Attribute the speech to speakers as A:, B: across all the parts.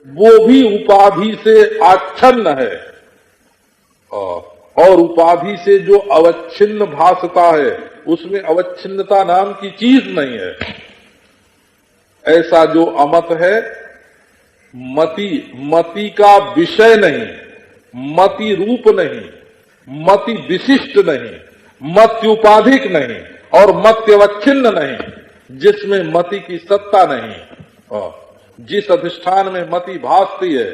A: वो भी उपाधि से आच्छन्न है, और उपाधि से जो अवच्छिन्न भासता है उसमें अवच्छिन्नता नाम की चीज नहीं है। ऐसा जो अमत है, मति का विषय नहीं, मति रूप नहीं, मति विशिष्ट नहीं, मत्युपाधिक नहीं और मत्यवच्छिन्न नहीं, जिसमें मति की सत्ता नहीं, जिस अधिष्ठान में मति भासती है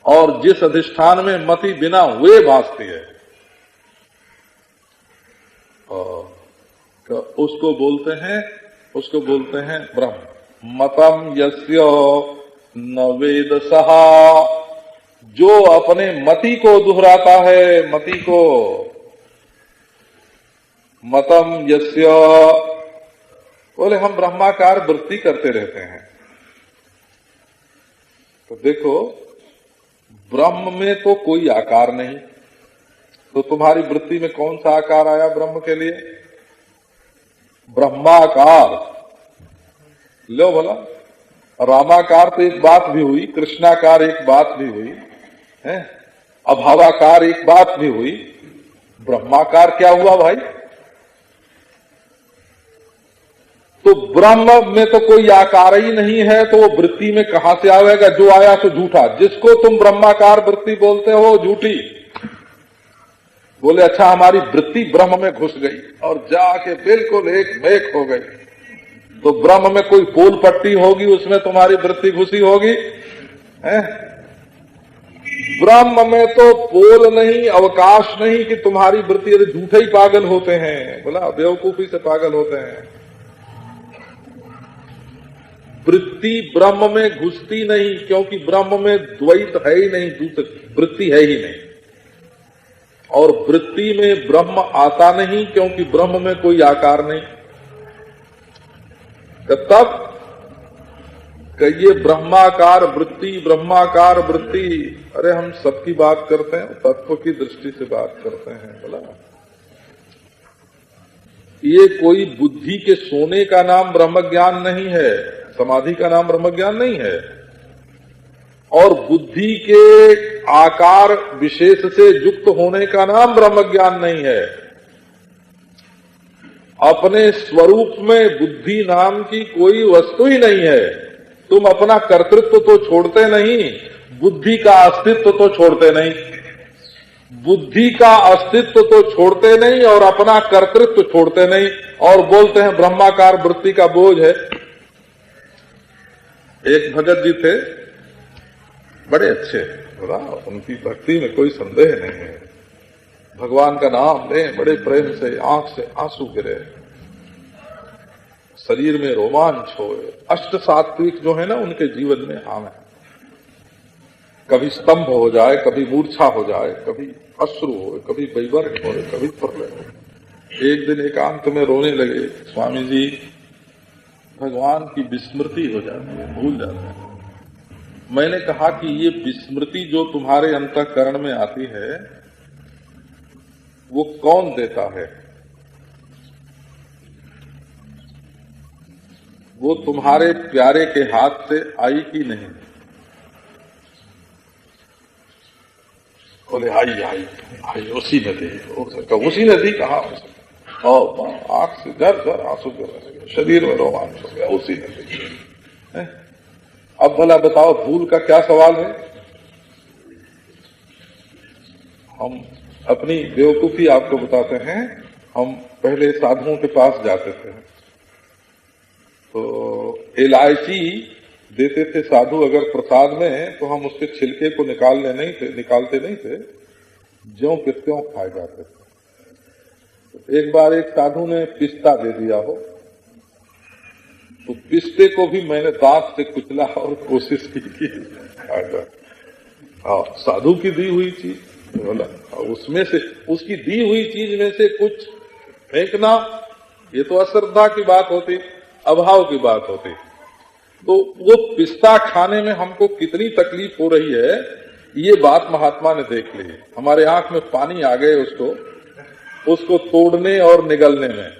A: और जिस अधिष्ठान में मति बिना हुए भासती है, तो उसको बोलते हैं ब्रह्म। मतम यस्य न वेद सहा, जो अपने मति को दोहराता है, मति को, मतम यस्य, बोले हम ब्रह्माकार वृत्ति करते रहते हैं। तो देखो, ब्रह्म में तो कोई आकार नहीं, तो तुम्हारी वृत्ति में कौन सा आकार आया ब्रह्म के लिए? ब्रह्माकार। लो भला, रामाकार तो एक बात भी हुई, कृष्णाकार एक बात भी हुई है, अभावाकार एक बात भी हुई, ब्रह्माकार क्या हुआ भाई? तो ब्रह्म में तो कोई आकार ही नहीं है, तो वो वृत्ति में कहां से आएगा? जो आया सो झूठा। जिसको तुम ब्रह्माकार वृत्ति बोलते हो झूठी। बोले अच्छा, हमारी वृत्ति ब्रह्म में घुस गई और जाके बिल्कुल एक मेक हो गई, तो ब्रह्म में कोई पोल पट्टी होगी, उसमें तुम्हारी वृत्ति घुसी होगी है? ब्रह्म में तो पोल नहीं, अवकाश नहीं कि तुम्हारी वृत्ति, यदि झूठे ही पागल होते हैं, बोला बेवकूफी से पागल होते हैं। वृत्ति ब्रह्म में घुसती नहीं, क्योंकि ब्रह्म में द्वैत है ही नहीं, दूसरी वृत्ति है ही नहीं। और वृत्ति में ब्रह्म आता नहीं, क्योंकि ब्रह्म में कोई आकार नहीं। तब कहिए ब्रह्माकार वृत्ति, ब्रह्माकार वृत्ति। अरे हम सबकी बात करते हैं, तत्व की दृष्टि से बात करते हैं। बोला ये कोई बुद्धि के सोने का नाम ब्रह्म ज्ञान नहीं है, समाधि का नाम ब्रह्म ज्ञान नहीं है, और बुद्धि के आकार विशेष से युक्त होने का नाम ब्रह्म ज्ञान नहीं है। अपने स्वरूप में बुद्धि नाम की कोई वस्तु ही नहीं है। तुम अपना कर्तृत्व तो छोड़ते नहीं, बुद्धि का अस्तित्व तो छोड़ते नहीं, बुद्धि का अस्तित्व तो छोड़ते नहीं और अपना कर्तृत्व छोड़ते नहीं, और बोलते हैं ब्रह्माकार वृत्ति का बोझ है। एक भगत जी थे, बड़े अच्छे, बोला उनकी भक्ति में कोई संदेह नहीं है, भगवान का नाम लें बड़े प्रेम से, आंख से आंसू गिरे, शरीर में रोमांच हो। अष्ट सात्विक जो है ना, उनके जीवन में आम है। कभी स्तंभ हो जाए, कभी मूर्छा हो जाए, कभी अश्रु हो, कभी वैवर्ग हो, कभी प्रलय हो। एक दिन एकांत में रोने लगे, स्वामी जी भगवान की विस्मृति हो जाती है, भूल जाते हैं। मैंने कहा कि ये विस्मृति जो तुम्हारे अंतःकरण में आती है, वो कौन देता है? वो तुम्हारे प्यारे के हाथ से आई कि नहीं? बोले आई आई आई, उसी ने दी। उसी ने दी, कहा और आंख से घर घर आंसू गिरने लगे, शरीर में रोमांच हो गया, उसी ने दी। अब भला बताओ, भूल का क्या सवाल है? हम अपनी बेवकूफी आपको बताते हैं। हम पहले साधुओं के पास जाते थे, तो इलायची देते थे साधु अगर प्रसाद में, तो हम उसके छिलके को निकालते नहीं थे, ज्यों के त्यों खाए जाते थे। तो एक बार एक साधु ने पिस्ता दे दिया हो, तो पिस्ते को भी मैंने दांत से कुचला और कोशिश की साधु की दी हुई चीज, बोला उसमें से, उसकी दी हुई चीज में से कुछ फेंकना, ये तो अश्रद्धा की बात होती, अभाव की बात होती। तो वो पिस्ता खाने में हमको कितनी तकलीफ हो रही है, ये बात महात्मा ने देख ली। हमारे आंख में पानी आ गए उसको तोड़ने और निगलने में।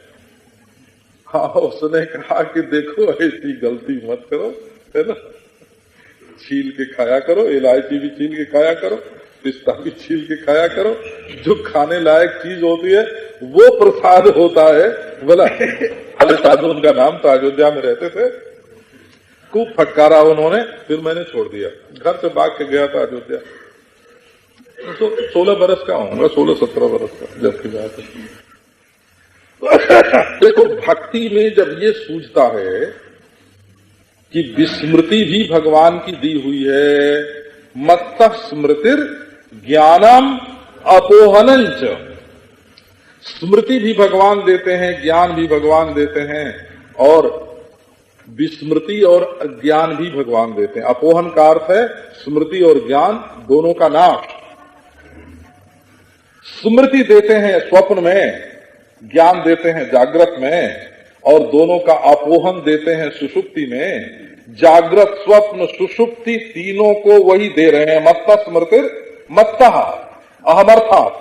A: हाँ, उसने कहा कि देखो ऐसी गलती मत करो, है ना। छील के खाया करो, इलायची भी छील के खाया करो, पिस्ता भी छील के खाया करो। जो खाने लायक चीज होती है वो प्रसाद होता है। बोला अरे साधु, उनका नाम था, अयोध्या में रहते थे, खूब फटकारा उन्होंने, फिर मैंने छोड़ दिया। घर से भाग के गया था अयोध्या, तो 16 बरस का होऊंगा, 16-17 बरस का जब की बात है। देखो, भक्ति में जब ये सूझता है कि विस्मृति भी भगवान की दी हुई है, मत्तः स्मृतिर ज्ञानम अपोहनंच, स्मृति भी भगवान देते हैं, ज्ञान भी भगवान देते हैं, और विस्मृति और ज्ञान भी भगवान देते हैं। अपोहन का अर्थ है स्मृति और ज्ञान दोनों का नाश। स्मृति देते हैं स्वप्न में, ज्ञान देते हैं जागृत में, और दोनों का अपोहन देते हैं सुषुप्ति में। जागृत, स्वप्न, सुषुप्ति तीनों को वही दे रहे हैं। मत्तः स्मृतिर, मत्तः अहमर्थात्।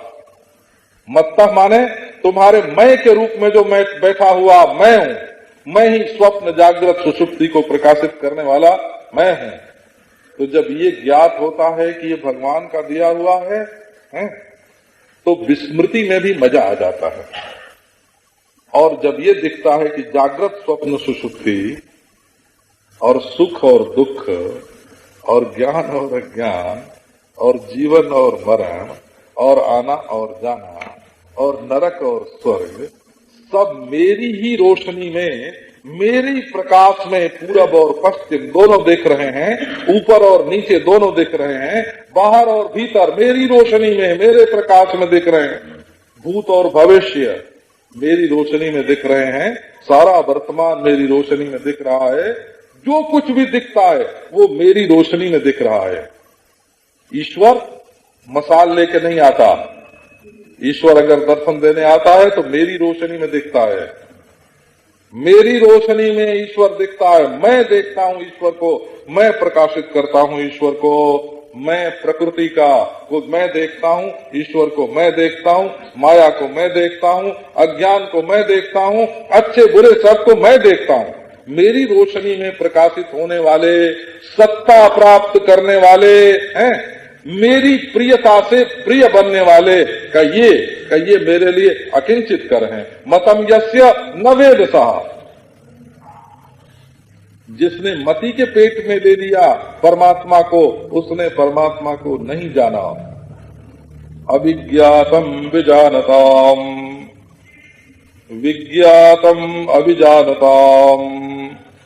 A: मत्तः माने तुम्हारे मैं के रूप में जो मैं बैठा हुआ मैं हूं, मैं ही स्वप्न, जागृत, सुषुप्ति को प्रकाशित करने वाला मैं हूं। तो जब ये ज्ञात होता है कि ये भगवान का दिया हुआ है, तो विस्मृति में भी मजा आ जाता है। और जब ये दिखता है कि जागृत, स्वप्न, सुषुप्ति और सुख और दुख और ज्ञान और अज्ञान और जीवन और मरण और आना और जाना और नरक और स्वर्ग सब मेरी ही रोशनी में, मेरी प्रकाश में पूरब और पश्चिम दोनों दिख रहे हैं, ऊपर और नीचे दोनों दिख रहे हैं, बाहर और भीतर मेरी रोशनी में, मेरे प्रकाश में दिख रहे हैं। भूत और भविष्य मेरी रोशनी में दिख रहे हैं, सारा वर्तमान मेरी रोशनी में दिख रहा है। जो कुछ भी दिखता है वो मेरी रोशनी में दिख रहा है। ईश्वर मसाल लेके नहीं आता। ईश्वर अगर दर्शन देने आता है तो मेरी रोशनी में दिखता है, मेरी रोशनी में ईश्वर दिखता है। मैं देखता हूं ईश्वर को, मैं प्रकाशित करता हूं ईश्वर को, मैं प्रकृति को मैं देखता हूं, ईश्वर को मैं देखता हूं, माया को मैं देखता हूं, अज्ञान को मैं देखता हूं, अच्छे बुरे सबको मैं देखता हूं। मेरी रोशनी में प्रकाशित होने वाले, सत्ता प्राप्त करने वाले हैं, मेरी प्रियता से प्रिय बनने वाले का ये मेरे लिए अकिंचित कर हैं। मतम यस्य न वेद सहा, जिसने मति के पेट में ले लिया परमात्मा को, उसने परमात्मा को नहीं जाना। अविज्ञातम विजानताम, विज्ञातम अभिजानताम।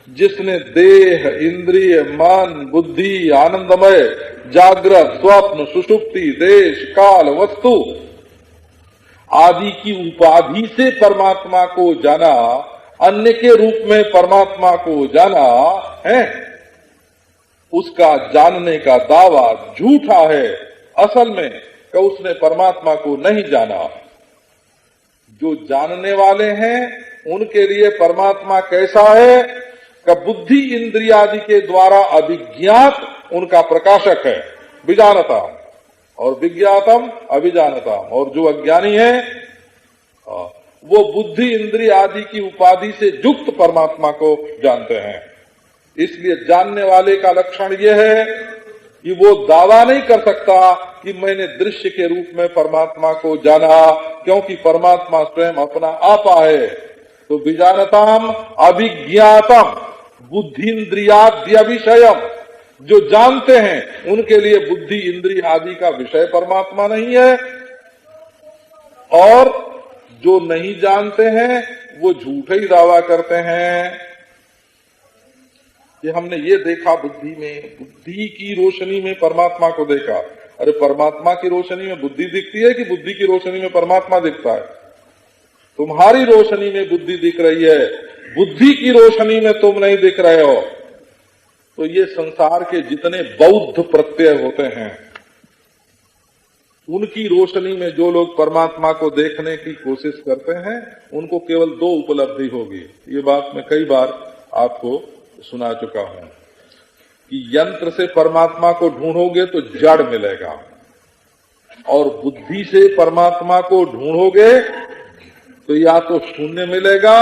A: जिसने देह, इंद्रिय, मन, बुद्धि, आनंदमय, जागृत, स्वप्न, सुषुप्ति, देश, काल, वस्तु आदि की उपाधि से परमात्मा को जाना, अन्य के रूप में परमात्मा को जाना है, उसका जानने का दावा झूठा है। असल में कि उसने परमात्मा को नहीं जाना। जो जानने वाले हैं उनके लिए परमात्मा कैसा है कि बुद्धि इंद्रियादि के द्वारा अभिज्ञात उनका प्रकाशक है, विजानता, और विज्ञातम अभिजानता। और जो अज्ञानी है वो बुद्धि इंद्रिय आदि की उपाधि से युक्त परमात्मा को जानते हैं। इसलिए जानने वाले का लक्षण यह है कि वो दावा नहीं कर सकता कि मैंने दृश्य के रूप में परमात्मा को जाना, क्योंकि परमात्मा स्वयं अपना आपा है। तो विजानताम अभिज्ञातम बुद्धिन्द्रियाद्य विषयम, जो जानते हैं उनके लिए बुद्धि इंद्रिय आदि का विषय परमात्मा नहीं है, और जो नहीं जानते हैं वो झूठे ही दावा करते हैं कि हमने ये देखा बुद्धि में, बुद्धि की रोशनी में परमात्मा को देखा। अरे परमात्मा की रोशनी में बुद्धि दिखती है कि बुद्धि की रोशनी में परमात्मा दिखता है? तुम्हारी रोशनी में बुद्धि दिख रही है, बुद्धि की रोशनी में तुम नहीं दिख रहे हो। तो ये संसार के जितने बौद्ध प्रत्यय होते हैं उनकी रोशनी में जो लोग परमात्मा को देखने की कोशिश करते हैं उनको केवल दो उपलब्धि होगी। ये बात मैं कई बार आपको सुना चुका हूं कि यंत्र से परमात्मा को ढूंढोगे तो जड़ मिलेगा, और बुद्धि से परमात्मा को ढूंढोगे तो या तो शून्य मिलेगा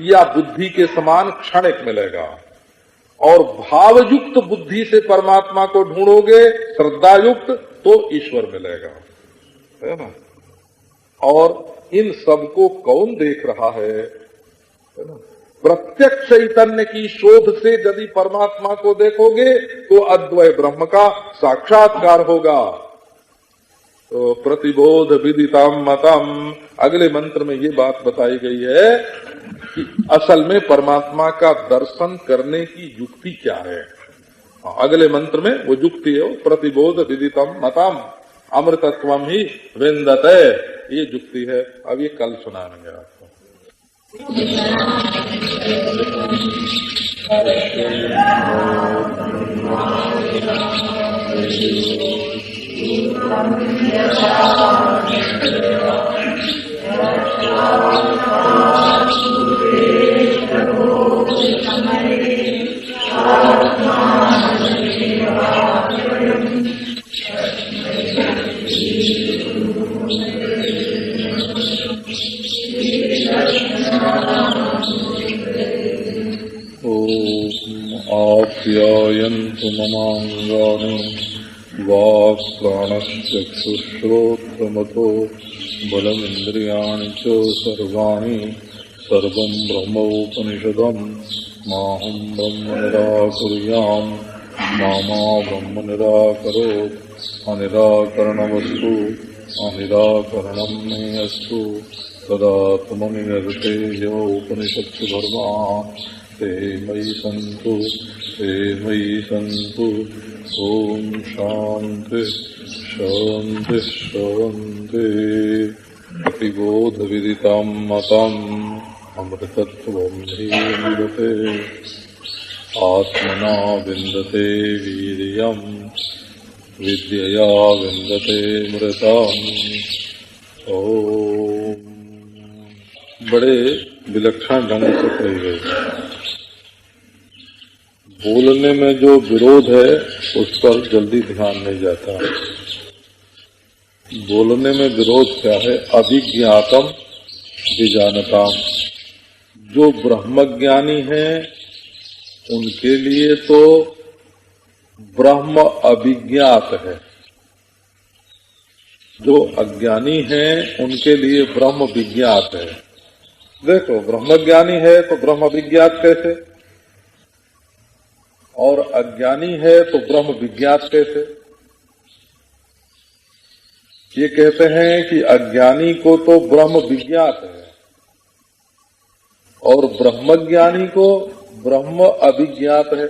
A: या बुद्धि के समान क्षणिक मिलेगा। और भावयुक्त बुद्धि से परमात्मा को ढूंढोगे, श्रद्धायुक्त, तो ईश्वर मिलेगा, है ना। और इन सबको कौन देख रहा है ना। प्रत्यक्ष चैतन्य की शोध से यदि परमात्मा को देखोगे तो अद्वय ब्रह्म का साक्षात्कार होगा। तो प्रतिबोध विदितम मतम, अगले मंत्र में ये बात बताई गई है कि असल में परमात्मा का दर्शन करने की युक्ति क्या है। अगले मंत्र में वो युक्ति है, प्रतिबोध विदितम मतम अमृतत्वम ही विंदते, ये युक्ति है। अब ये कल सुनाएंगे आपको। आप्यायन्तु ममाङ्गानि वाक् प्राणश्चक्षुश्रोत्रमतो बलमिन्द्रियाणि च सर्वाणि सर्वं ब्रह्मोपनिषदम् माहं ब्रह्म निराकुर्याम् मा ब्रह्म निराकरोत् अनिराकरणमस्तु अनिराकरणं मे अस्तु तदात्मनिर्ते यो उपनिषत्सु धर्मा ते मयि सन्तु ओम शांति शांति शांति। प्रतिबोध विदितम मतम अमृतत्वं हि विन्दते आत्मना विन्दते वीर्यं विद्यया विन्दते मृतम्। ओम बड़े विलक्षण ढंग से कही गई। बोलने में जो विरोध है उस पर जल्दी ध्यान नहीं जाता। बोलने में विरोध क्या है? अभिज्ञातम विजानताम। जो ब्रह्मज्ञानी है उनके लिए तो ब्रह्म अभिज्ञात है, जो अज्ञानी है उनके लिए ब्रह्म विज्ञात है। देखो, ब्रह्मज्ञानी है तो ब्रह्म विज्ञात कैसे, और अज्ञानी है तो ब्रह्म विज्ञात कैसे? ये कहते हैं कि अज्ञानी को तो ब्रह्म विज्ञात है और ब्रह्मज्ञानी को ब्रह्म अभिज्ञात है।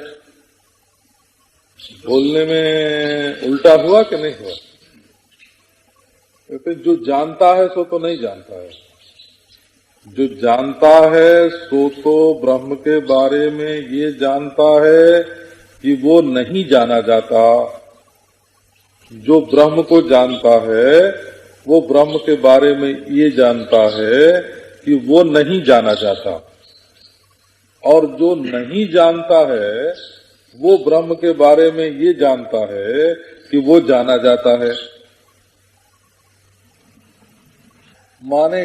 A: बोलने में उल्टा हुआ कि नहीं हुआ? कहते जो जानता है सो तो नहीं जानता है, जो जानता है सो तो ब्रह्म के बारे में ये जानता है कि वो नहीं जाना जाता। जो ब्रह्म को जानता है वो ब्रह्म के बारे में ये जानता है कि वो नहीं जाना जाता, और जो नहीं जानता है वो ब्रह्म के बारे में ये जानता है कि वो जाना जाता है। माने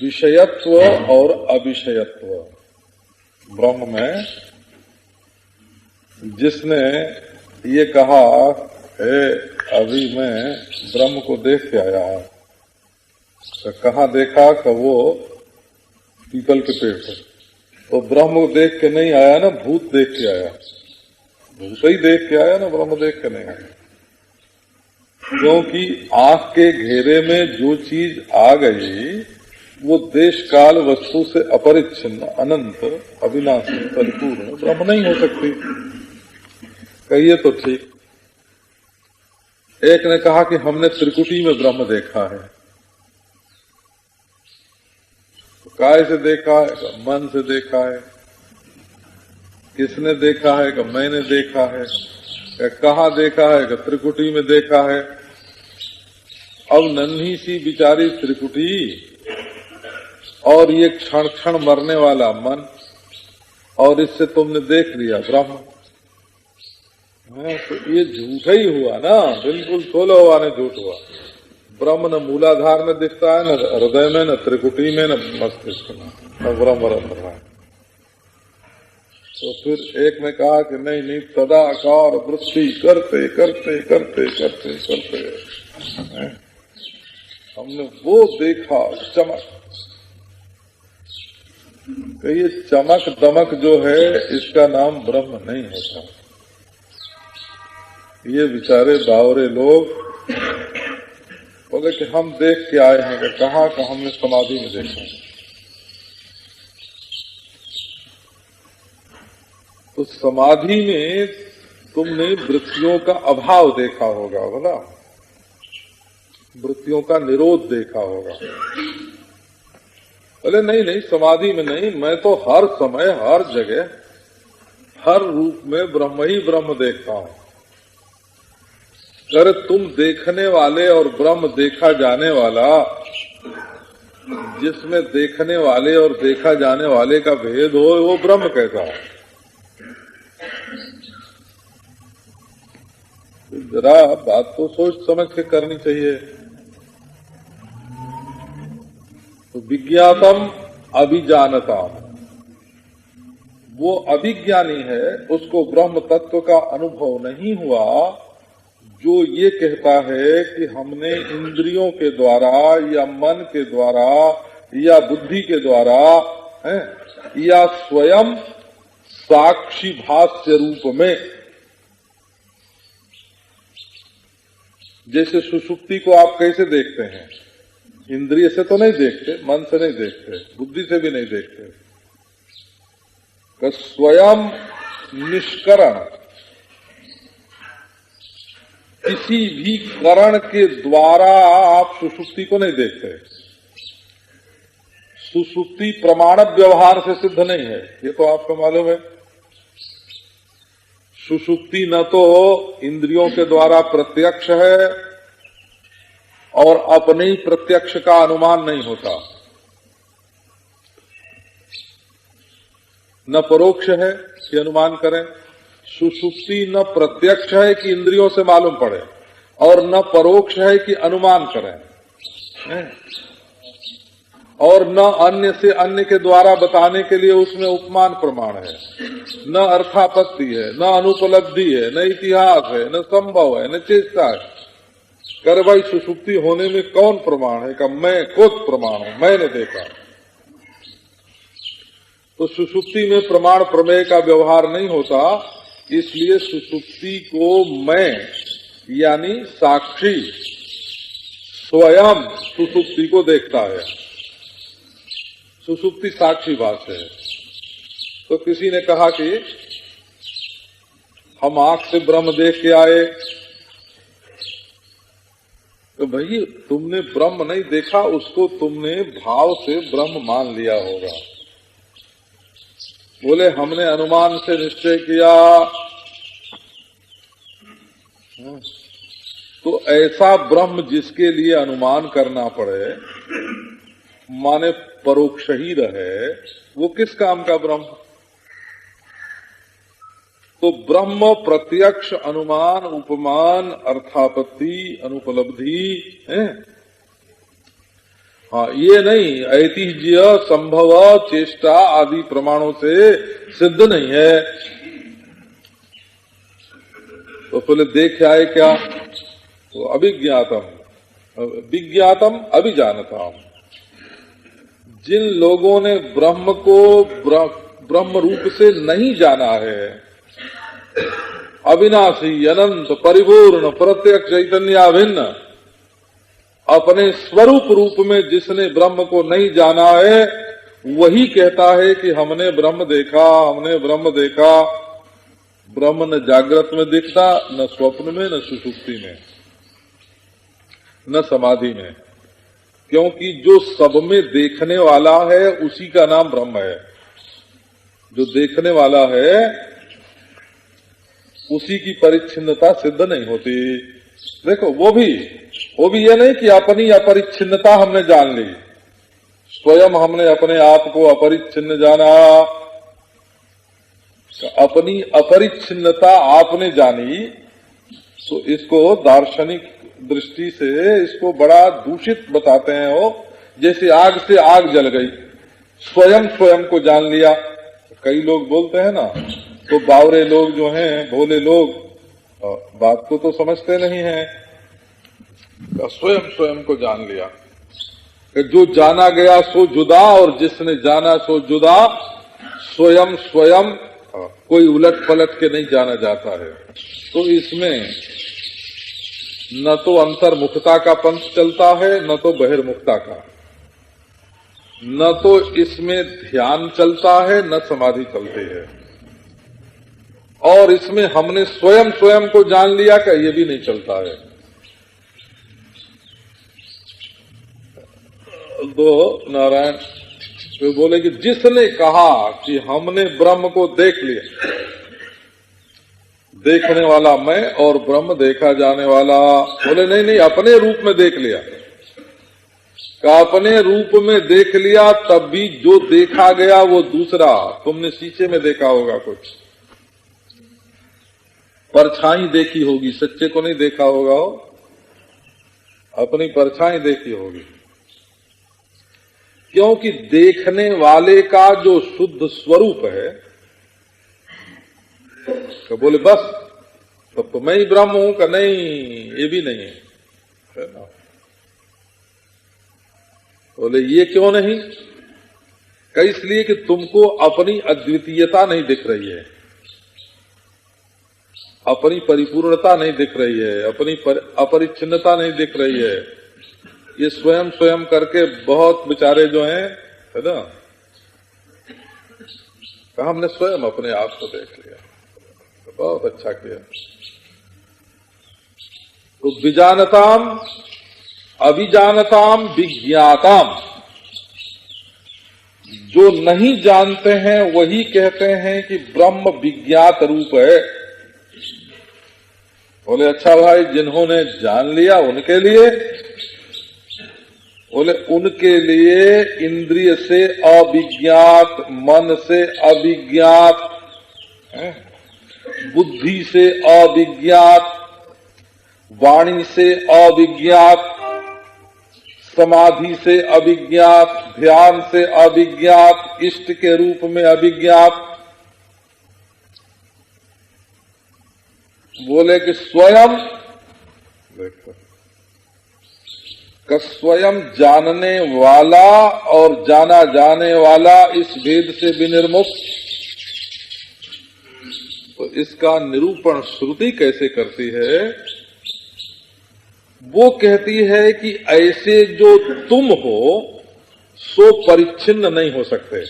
A: विषयत्व और अविषयत्व ब्रह्म में। जिसने ये कहा है अभी मैं ब्रह्म को देख के आया, तो कहाँ देखा? कि वो पीपल के पेड़ पर। तो ब्रह्म को देख के नहीं आया ना, भूत देख के आया। भूत ही देख के आया ना, ब्रह्म देख के नहीं आया। क्योंकि आंख के घेरे में जो चीज आ गई वो देश काल वस्तु से अपरिच्छिन्न अनंत अविनाशी परिपूर्ण ब्रह्म नहीं हो सकती। कहिए तो ठीक। एक ने कहा कि हमने त्रिकुटी में ब्रह्म देखा है। तो काय से देखा है? मन से देखा है। किसने देखा है? कि मैंने देखा है। कहाँ देखा है? कि त्रिकुटी में देखा है। अब नन्ही सी बिचारी त्रिकुटी और ये क्षण क्षण मरने वाला मन, और इससे तुमने देख लिया ब्रह्म। तो ये झूठा ही हुआ ना, बिल्कुल 16 हुआ ने झूठ हुआ। ब्रह्म न मूलाधार में दिखता है, न हृदय में, न त्रिकुटी में, न मस्तिष्क में, न ब्रह्म रहा है। तो फिर एक ने कहा कि नहीं नहीं, सदाकार वृत्ति करते करते करते करते करते हमने वो देखा चमक। तो ये चमक दमक जो है इसका नाम ब्रह्म नहीं होता। ये बेचारे बावरे लोग बोले कि हम देख के आए हैं, कि कहाँ का हमने समाधि में देखा। तो समाधि में तुमने वृत्तियों का अभाव देखा होगा, बोला वृत्तियों का निरोध देखा होगा। बोले नहीं नहीं, समाधि में नहीं, मैं तो हर समय हर जगह हर रूप में ब्रह्म ही ब्रह्म देखता हूं। अगर तुम देखने वाले और ब्रह्म देखा जाने वाला, जिसमें देखने वाले और देखा जाने वाले का भेद हो, वो ब्रह्म कैसा है? जरा बात तो सोच समझ के करनी चाहिए। तो विज्ञातम अभिजानताम, वो अभिज्ञानी है, उसको ब्रह्म तत्व का अनुभव नहीं हुआ, जो ये कहता है कि हमने इंद्रियों के द्वारा या मन के द्वारा या बुद्धि के द्वारा या स्वयं साक्षी भाष्य रूप में, जैसे सुषुप्ति को आप कैसे देखते हैं? इंद्रिय से तो नहीं देखते, मन से नहीं देखते, बुद्धि से भी नहीं देखते। कि स्वयं निष्करण, किसी भी करण के द्वारा आप सुषुप्ति को नहीं देखते। सुषुप्ति प्रमाण व्यवहार से सिद्ध नहीं है, ये तो आपको मालूम है। सुषुप्ति न तो इंद्रियों के द्वारा प्रत्यक्ष है और अपने ही प्रत्यक्ष का अनुमान नहीं होता, न परोक्ष है कि अनुमान करें। सुषुप्ति न प्रत्यक्ष है कि इंद्रियों से मालूम पड़े, और न परोक्ष है कि अनुमान करें, और न अन्य से अन्य के द्वारा बताने के लिए उसमें उपमान प्रमाण है, न अर्थापत्ति है, न अनुपलब्धि है, न इतिहास है, न संभव है, न चेष्टा है। कर भाई, सुषुप्ति होने में कौन प्रमाण है? कि मैं खुद प्रमाण हूं, मैंने देखा। तो सुषुप्ति में प्रमाण प्रमेय का व्यवहार नहीं होता, इसलिए सुषुप्ति को मैं यानी साक्षी स्वयं सुषुप्ति को देखता है। सुषुप्ति साक्षी भाष्य है। तो किसी ने कहा कि हम आंख से ब्रह्म देख के आए, तो भाई तुमने ब्रह्म नहीं देखा, उसको तुमने भाव से ब्रह्म मान लिया होगा। बोले हमने अनुमान से निश्चय किया। तो ऐसा ब्रह्म जिसके लिए अनुमान करना पड़े, माने परोक्ष ही रहे, वो किस काम का ब्रह्म? तो ब्रह्म प्रत्यक्ष अनुमान उपमान अर्थापत्ति अनुपलब्धि है। हाँ, ये नहीं ऐतिह्य संभव चेष्टा आदि प्रमाणों से सिद्ध नहीं है। तो पहले देख आए क्या? तो अभिज्ञातम विज्ञातम अभिजानताम। जिन लोगों ने ब्रह्म को ब्रह्म रूप से नहीं जाना है, अविनाशी अनंत परिपूर्ण प्रत्यक्ष चैतन्याभिन्न अपने स्वरूप रूप में जिसने ब्रह्म को नहीं जाना है, वही कहता है कि हमने ब्रह्म देखा, हमने ब्रह्म देखा। ब्रह्म न जागृत में दिखता, न स्वप्न में, न सुषुप्ति में, न समाधि में, क्योंकि जो सब में देखने वाला है उसी का नाम ब्रह्म है। जो देखने वाला है उसी की परिच्छिन्नता सिद्ध नहीं होती। देखो वो भी ये नहीं कि अपनी अपरिच्छिन्नता हमने जान ली, स्वयं हमने अपने आप को अपरिच्छिन्न जाना। अपनी अपरिच्छिन्नता आपने जानी, तो इसको दार्शनिक दृष्टि से इसको बड़ा दूषित बताते हैं। वो जैसे आग से आग जल गई, स्वयं को जान लिया, कई लोग बोलते हैं ना, तो बावरे लोग जो हैं, भोले लोग, बात को तो समझते नहीं है। स्वयं स्वयं को जान लिया कि जो जाना गया सो जुदा और जिसने जाना सो जुदा, स्वयं स्वयं कोई उलट पलट के नहीं जाना जाता है। तो इसमें न तो अंतर्मुखता का पंथ चलता है, न तो बहिर्मुखता का, न तो इसमें ध्यान चलता है, न समाधि चलती है। और इसमें हमने स्वयं स्वयं को जान लिया कि ये भी नहीं चलता है। तो नारायण तो बोले कि जिसने कहा कि हमने ब्रह्म को देख लिया, देखने वाला मैं और ब्रह्म देखा जाने वाला, बोले नहीं नहीं, अपने रूप में देख लिया। का अपने रूप में देख लिया, तब भी जो देखा गया वो दूसरा। तुमने शीशे में देखा होगा, कुछ परछाई देखी होगी, सच्चे को नहीं देखा होगा, अपनी परछाई देखी होगी। क्योंकि देखने वाले का जो शुद्ध स्वरूप है, तो बोले बस तब तो मैं ही ब्रह्म हूं, का नहीं, ये भी नहीं है ना। बोले ये क्यों नहीं? का इसलिए कि तुमको अपनी अद्वितीयता नहीं दिख रही है, अपनी परिपूर्णता नहीं दिख रही है, अपनी अपरिच्छिन्नता नहीं दिख रही है। ये स्वयं स्वयं करके बहुत बेचारे जो हैं, है ना, हमने स्वयं अपने आप को देख लिया, तो बहुत अच्छा किया। तो विजानताम अभिजानताम विज्ञाताम, जो नहीं जानते हैं वही कहते हैं कि ब्रह्म विज्ञात रूप है। बोले अच्छा भाई, जिन्होंने जान लिया उनके लिए? बोले उनके लिए इंद्रिय से अविज्ञात, मन से अविज्ञात, बुद्धि से अविज्ञात, वाणी से अविज्ञात, समाधि से अविज्ञात, ध्यान से अविज्ञात, इष्ट के रूप में अविज्ञात। बोले कि स्वयं देखो कि स्वयं जानने वाला और जाना जाने वाला इस भेद से विनिर्मुक्त। तो इसका निरूपण श्रुति कैसे करती है? वो कहती है कि ऐसे जो तुम हो सो परिच्छिन्न नहीं हो सकते।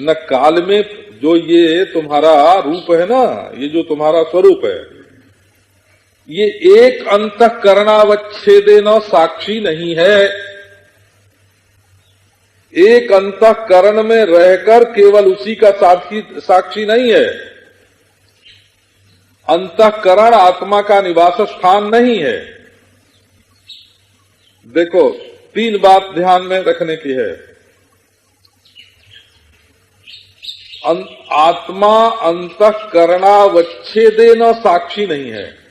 A: न काल में जो ये तुम्हारा रूप है ना, ये जो तुम्हारा स्वरूप है, ये एक अंतःकरणावच्छेदेन साक्षी नहीं है। एक अंतःकरण में रहकर केवल उसी का साक्षी नहीं है। अंतःकरण आत्मा का निवास स्थान नहीं है। देखो, तीन बात ध्यान में रखने की है। आत्मा अंतःकरणावच्छेदेन साक्षी नहीं है,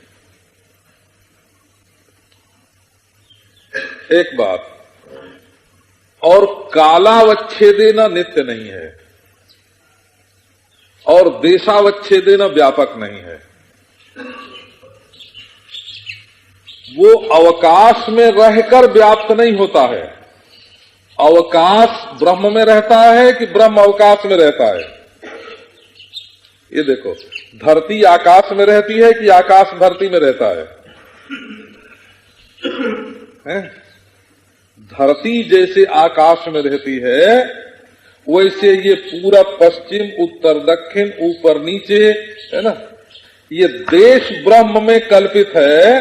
A: एक बात। और कालावच्छेदेन नित्य नहीं है, और देशावच्छेदेन व्यापक नहीं है। वो अवकाश में रहकर व्याप्त नहीं होता है। अवकाश ब्रह्म में रहता है कि ब्रह्म अवकाश में रहता है? ये देखो, धरती आकाश में रहती है कि आकाश धरती में रहता है? धरती जैसे आकाश में रहती है, वैसे ये पूरब पश्चिम उत्तर दक्षिण ऊपर नीचे, है ना, ये देश ब्रह्म में कल्पित है,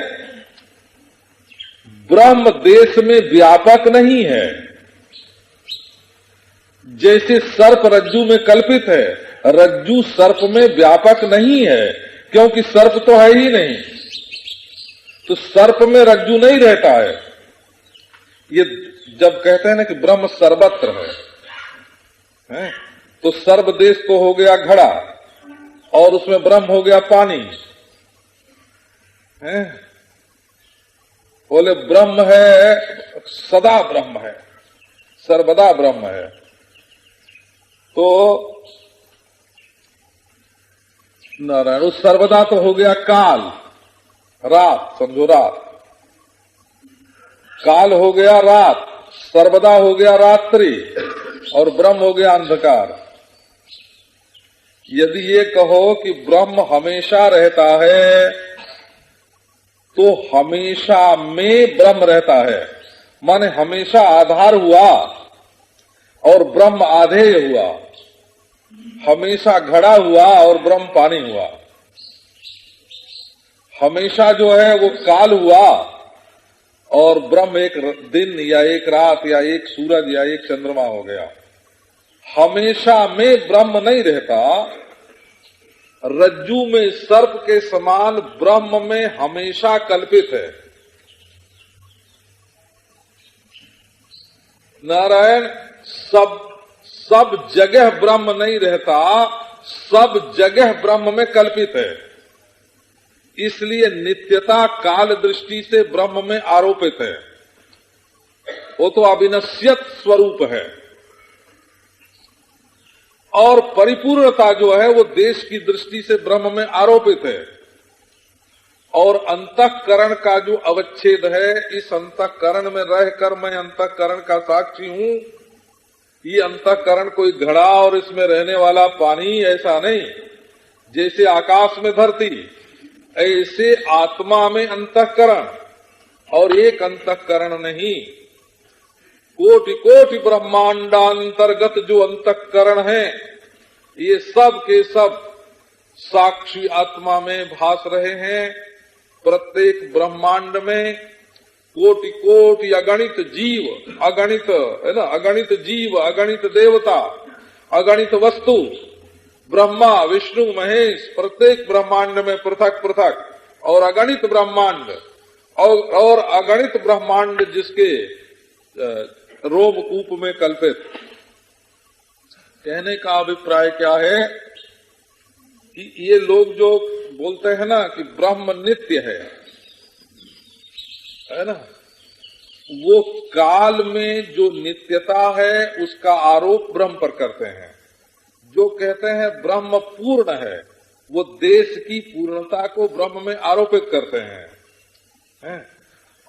A: ब्रह्म देश में व्यापक नहीं है। जैसे सर्प रज्जु में कल्पित है, रज्जु सर्प में व्यापक नहीं है, क्योंकि सर्प तो है ही नहीं, तो सर्प में रज्जु नहीं रहता है। ये जब कहते हैं ना कि ब्रह्म सर्वत्र है, तो सर्वदेश तो हो गया घड़ा, और उसमें ब्रह्म हो गया पानी, है? बोले ब्रह्म है, सदा ब्रह्म है, सर्वदा ब्रह्म है। तो नारायण उस सर्वदा तो हो गया काल, रात, समझो रात, काल हो गया रात, सर्वदा हो गया रात्रि, और ब्रह्म हो गया अंधकार। यदि ये कहो कि ब्रह्म हमेशा रहता है, तो हमेशा में ब्रह्म रहता है, माने हमेशा आधार हुआ और ब्रह्म आधेय हुआ, हमेशा घड़ा हुआ और ब्रह्म पानी हुआ, हमेशा जो है वो काल हुआ और ब्रह्म एक दिन या एक रात या एक सूरज या एक चंद्रमा हो गया। हमेशा में ब्रह्म नहीं रहता। रज्जू में सर्प के समान ब्रह्म में हमेशा कल्पित है। नारायण सब जगह ब्रह्म नहीं रहता, सब जगह ब्रह्म में कल्पित है। इसलिए नित्यता काल दृष्टि से ब्रह्म में आरोपित है। वो तो अविनश्यत स्वरूप है। और परिपूर्णता जो है वो देश की दृष्टि से ब्रह्म में आरोपित है। और अंतःकरण का जो अवच्छेद है, इस अंतःकरण में रहकर मैं अंतःकरण का साक्षी हूँ। ये अंतःकरण कोई घड़ा और इसमें रहने वाला पानी ऐसा नहीं। जैसे आकाश में धरती, ऐसे आत्मा में अंतःकरण, और एक अंतःकरण नहीं, कोटि कोटि ब्रह्मांडांतर्गत जो अंतःकरण है, ये सब के सब साक्षी आत्मा में भास रहे हैं। प्रत्येक ब्रह्मांड में कोटि कोटि अगणित जीव, अगणित है ना, अगणित जीव, अगणित देवता, अगणित वस्तु, ब्रह्मा विष्णु महेश, प्रत्येक ब्रह्मांड में पृथक पृथक, और अगणित ब्रह्मांड और अगणित ब्रह्मांड जिसके रोमकूप में कल्पित। कहने का अभिप्राय क्या है कि ये लोग जो बोलते हैं ना कि ब्रह्म नित्य है ना, वो काल में जो नित्यता है उसका आरोप ब्रह्म पर करते हैं। जो कहते हैं ब्रह्म पूर्ण है, वो देश की पूर्णता को ब्रह्म में आरोपित करते हैं।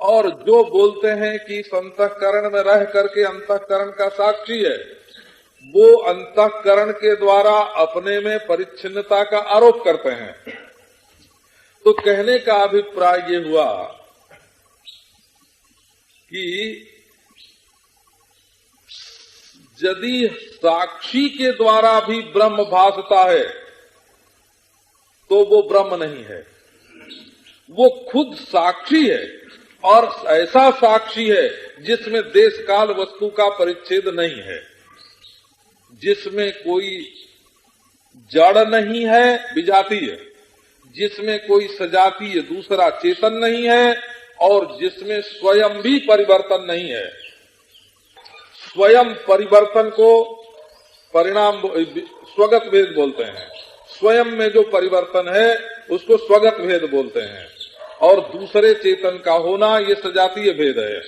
A: और जो बोलते हैं कि इस अंतःकरण में रह करके अंतःकरण का साक्षी है, वो अंतःकरण के द्वारा अपने में परिच्छिन्नता का आरोप करते हैं। तो कहने का अभिप्राय ये हुआ कि यदि साक्षी के द्वारा भी ब्रह्म भासता है तो वो ब्रह्म नहीं है। वो खुद साक्षी है, और ऐसा साक्षी है जिसमें देश काल वस्तु का परिच्छेद नहीं है, जिसमें कोई जड़ नहीं है विजातीय, जिसमें कोई सजातीय दूसरा चेतन नहीं है, और जिसमें स्वयं भी परिवर्तन नहीं है। स्वयं परिवर्तन को परिणाम स्वगत भेद बोलते हैं। स्वयं में जो परिवर्तन है उसको स्वगत भेद बोलते हैं, और दूसरे चेतन का होना ये सजातीय भेद है,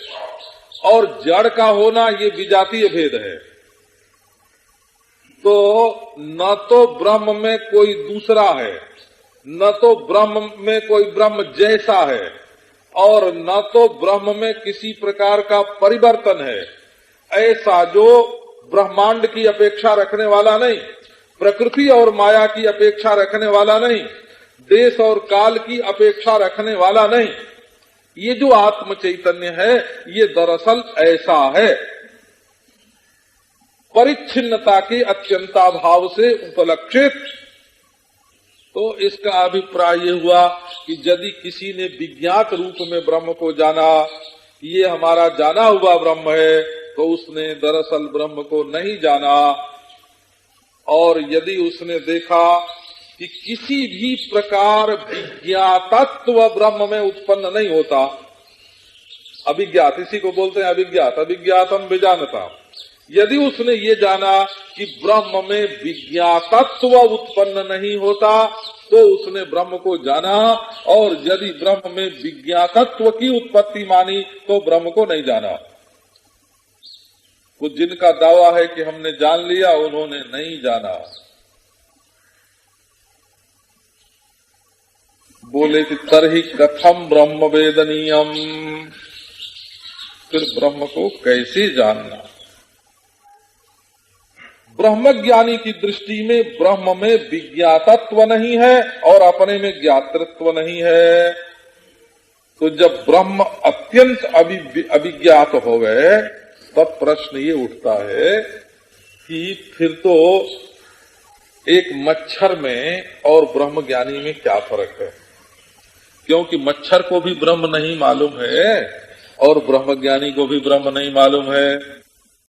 A: और जड़ का होना ये विजातीय भेद है। तो न तो ब्रह्म में कोई दूसरा है, न तो ब्रह्म में कोई ब्रह्म जैसा है, और न तो ब्रह्म में किसी प्रकार का परिवर्तन है। ऐसा जो ब्रह्मांड की अपेक्षा रखने वाला नहीं, प्रकृति और माया की अपेक्षा रखने वाला नहीं, देश और काल की अपेक्षा रखने वाला नहीं। ये जो आत्म चैतन्य है ये दरअसल ऐसा है, परिच्छिन्नता के अत्यंताभाव से उपलक्षित। तो इसका अभिप्राय ये हुआ कि यदि किसी ने विज्ञात रूप में ब्रह्म को जाना, ये हमारा जाना हुआ ब्रह्म है, तो उसने दरअसल ब्रह्म को नहीं जाना। और यदि उसने देखा कि किसी भी प्रकार विज्ञातत्व ब्रह्म में उत्पन्न नहीं होता, अभिज्ञात, इसी को बोलते हैं अभिज्ञात, अभिज्ञातम विजानता। यदि उसने ये जाना कि ब्रह्म में विज्ञातत्व उत्पन्न नहीं होता, तो उसने ब्रह्म को जाना। और यदि ब्रह्म में विज्ञातत्व की उत्पत्ति मानी, तो ब्रह्म को नहीं जाना। वो जिनका दावा है कि हमने जान लिया, उन्होंने नहीं जाना। बोले कि तरहि कथम ब्रह्म वेदनीयम, फिर ब्रह्म को कैसे जानना। ब्रह्मज्ञानी की दृष्टि में ब्रह्म में विज्ञातत्व नहीं है और अपने में ज्ञातृत्व नहीं है। तो जब ब्रह्म अत्यंत अभिज्ञात हो गए, तब प्रश्न ये उठता है कि फिर तो एक मच्छर में और ब्रह्मज्ञानी में क्या फर्क है? क्योंकि मच्छर को भी ब्रह्म नहीं मालूम है और ब्रह्मज्ञानी को भी ब्रह्म नहीं मालूम है।